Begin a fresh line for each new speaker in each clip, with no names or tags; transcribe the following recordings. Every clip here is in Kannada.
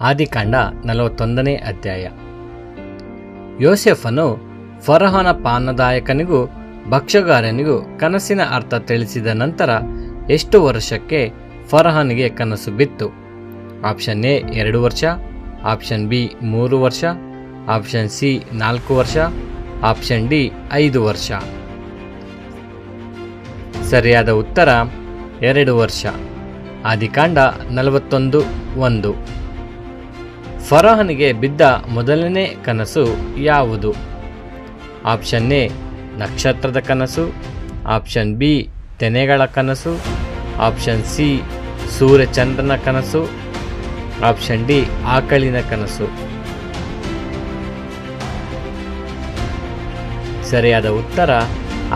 ಆದಿಕಾಂಡ 41ನೇ ಅಧ್ಯಾಯ. ಯೋಸೇಫನು ಫರೋಹನ ಪಾನದಾಯಕನಿಗೂ ಭಕ್ಷ್ಯಗಾರನಿಗೂ ಕನಸಿನ ಅರ್ಥ ತಿಳಿಸಿದ ನಂತರ ಎಷ್ಟು ವರ್ಷಕ್ಕೆ ಫರೋಹನಿಗೆ ಕನಸು ಬಿತ್ತು? ಆಪ್ಷನ್ ಎ 2 ವರ್ಷ, ಆಪ್ಷನ್ ಬಿ 3 ವರ್ಷ, ಆಪ್ಷನ್ ಸಿ 4 ವರ್ಷ, ಆಪ್ಷನ್ ಡಿ 5 ವರ್ಷ. ಸರಿಯಾದ ಉತ್ತರ 2 ವರ್ಷ. ಆದಿಕಾಂಡ 41:1. ಫರೋಹನಿಗೆ ಬಿದ್ದ ಮೊದಲನೇ ಕನಸು ಯಾವುದು? ಆಪ್ಷನ್ ಎ ನಕ್ಷತ್ರದ ಕನಸು, ಆಪ್ಷನ್ ಬಿ ತೆನೆಗಳ ಕನಸು, ಆಪ್ಷನ್ ಸಿ ಸೂರ್ಯಚಂದ್ರನ ಕನಸು, ಆಪ್ಷನ್ ಡಿ ಆಕಳಿನ ಕನಸು. ಸರಿಯಾದ ಉತ್ತರ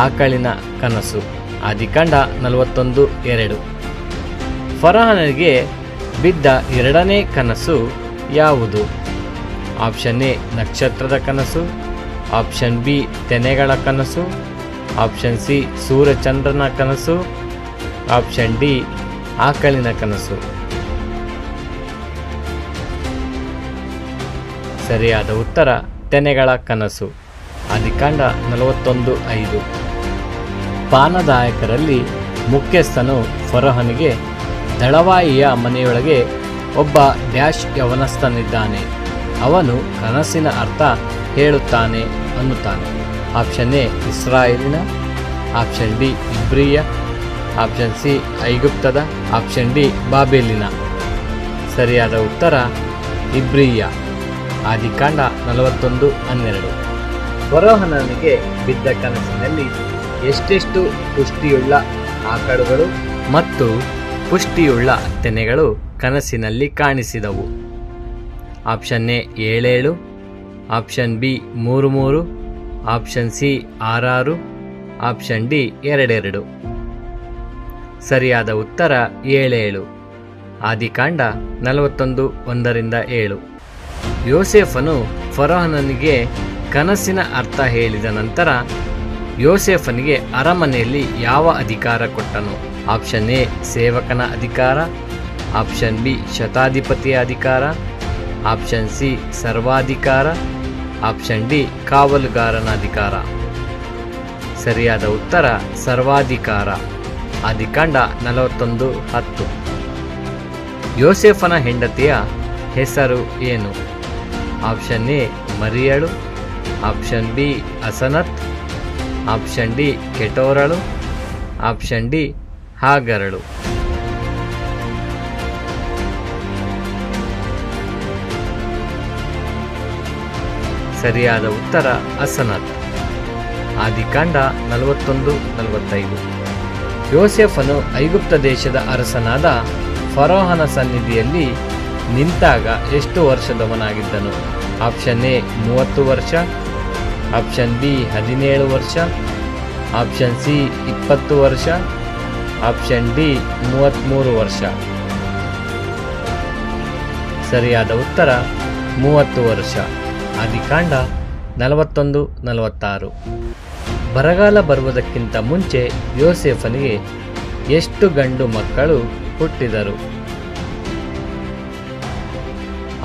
ಆಕಳಿನ ಕನಸು. ಆದಿಕಾಂಡ 41:2. ಫರೋಹನಿಗೆ ಬಿದ್ದ ಎರಡನೇ ಕನಸು ಯಾವುದು? ಆಪ್ಷನ್ ಎ ನಕ್ಷತ್ರದ ಕನಸು, ಆಪ್ಷನ್ ಬಿ ತೆನೆಗಳ ಕನಸು, ಆಪ್ಷನ್ ಸಿ ಸೂರ್ಯಚಂದ್ರನ ಕನಸು, ಆಪ್ಷನ್ ಡಿ ಆಕಳಿನ ಕನಸು. ಸರಿಯಾದ ಉತ್ತರ ತೆನೆಗಳ ಕನಸು. ಆದಿಕಾಂಡ 41:5. ಪಾನದಾಯಕರಲ್ಲಿ ಮುಖ್ಯಸ್ಥನು ಫರೋಹನಿಗೆ, ದಳವಾಯಿಯ ಮನೆಯೊಳಗೆ ಒಬ್ಬ ಡ್ಯಾಶ್ ಯವನಸ್ಥನಿದ್ದಾನೆ, ಅವನು ಕನಸಿನ ಅರ್ಥ ಹೇಳುತ್ತಾನೆ ಅನ್ನುತ್ತಾನೆ. ಆಪ್ಷನ್ ಎ ಇಸ್ರಾಯೇಲಿನ, ಆಪ್ಷನ್ ಡಿ ಇಬ್ರಿಯ, ಆಪ್ಷನ್ ಸಿ ಐಗುಪ್ತದ, ಆಪ್ಷನ್ ಡಿ ಬಾಬೇಲಿನ. ಸರಿಯಾದ ಉತ್ತರ ಇಬ್ರಿಯ. ಆದಿಕಾಂಡ 41:12. ಫರೋಹನಿಗೆ ಬಿದ್ದ ಕನಸಿನಲ್ಲಿ ಎಷ್ಟೆಷ್ಟು ಪುಷ್ಟಿಯುಳ್ಳ ಆಕಳುಗಳು ಮತ್ತು ಪುಷ್ಟಿಯುಳ್ಳ ತೆನೆಗಳು ಕನಸಿನಲ್ಲಿ ಕಾಣಿಸಿದವು? Option A 7, option B 3, option C 6, option D 2. ಸರಿಯಾದ ಉತ್ತರ 7. ಆದಿಕಾಂಡ 41:1-7. ಯೋಸೇಫನು ಫರೋಹನಿಗೆ ಕನಸಿನ ಅರ್ಥ ಹೇಳಿದ ನಂತರ ಯೋಸೇಫನಿಗೆ ಅರಮನೆಯಲ್ಲಿ ಯಾವ ಅಧಿಕಾರ ಕೊಟ್ಟನು? ಆಪ್ಷನ್ ಎ ಸೇವಕನ ಅಧಿಕಾರ, ಆಪ್ಷನ್ ಬಿ ಶತಾಧಿಪತಿಯ ಅಧಿಕಾರ, ಆಪ್ಷನ್ ಸಿ ಸರ್ವಾಧಿಕಾರ, ಆಪ್ಷನ್ ಡಿ ಕಾವಲುಗಾರನ ಅಧಿಕಾರ. ಸರಿಯಾದ ಉತ್ತರ ಸರ್ವಾಧಿಕಾರ. ಆದಿಕಾಂಡ 41:10. ಯೋಸೇಫನ ಹೆಂಡತಿಯ ಹೆಸರು ಏನು? ಆಪ್ಷನ್ ಎ ಮರಿಯಳು, option B Asenath, option D ಕೆಟೋರಳು, ಆಪ್ಷನ್ ಡಿ ಹಾಗರಳು. ಸರಿಯಾದ ಉತ್ತರ ಅಸನತ್. ಆದಿಕಾಂಡ 41:45. ಯೋಸೇಫನು ಐಗುಪ್ತ ದೇಶದ ಅರಸನಾದ ಫರೋಹನ ಸನ್ನಿಧಿಯಲ್ಲಿ ನಿಂತಾಗ ಎಷ್ಟು ವರ್ಷದವನಾಗಿದ್ದನು? ಆಪ್ಷನ್ ಎ 30 ವರ್ಷ, ಆಪ್ಷನ್ ಬಿ 17 ವರ್ಷ, ಆಪ್ಷನ್ ಸಿ 20 ವರ್ಷ, ಆಪ್ಷನ್ ಡಿ 33 ವರ್ಷ. ಸರಿಯಾದ ಉತ್ತರ 30 ವರ್ಷ. ಆದಿಕಾಂಡ 41:46. ಬರಗಾಲ ಬರುವುದಕ್ಕಿಂತ ಮುಂಚೆ ಯೋಸೇಫನಿಗೆ ಎಷ್ಟು ಗಂಡು ಮಕ್ಕಳು ಹುಟ್ಟಿದರು?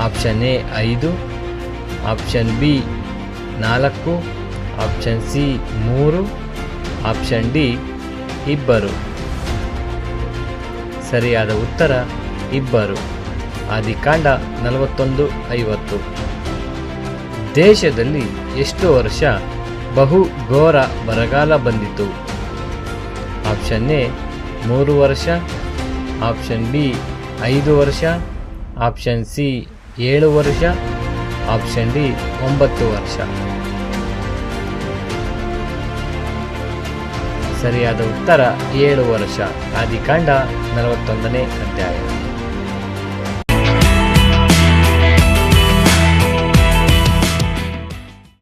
Option A 5, option B 4, option C 3, option D 2. ಸರಿಯಾದ ಉತ್ತರ 2. ಆದಿಕಾಂಡ 41:50. ದೇಶದಲ್ಲಿ ಎಷ್ಟು ವರ್ಷ ಬಹು ಘೋರ ಬರಗಾಲ ಬಂದಿತು? ಆಪ್ಷನ್ ಎ 3 ವರ್ಷ, ಆಪ್ಷನ್ ಬಿ 5 ವರ್ಷ, ಆಪ್ಷನ್ ಸಿ 7 ವರ್ಷ, ಆಪ್ಷನ್ ಡಿ 9 ವರ್ಷ. ಸರಿಯಾದ ಉತ್ತರ 7 ವರ್ಷ. ಆದಿಕಾಂಡ 41ನೇ ಅಧ್ಯಾಯ.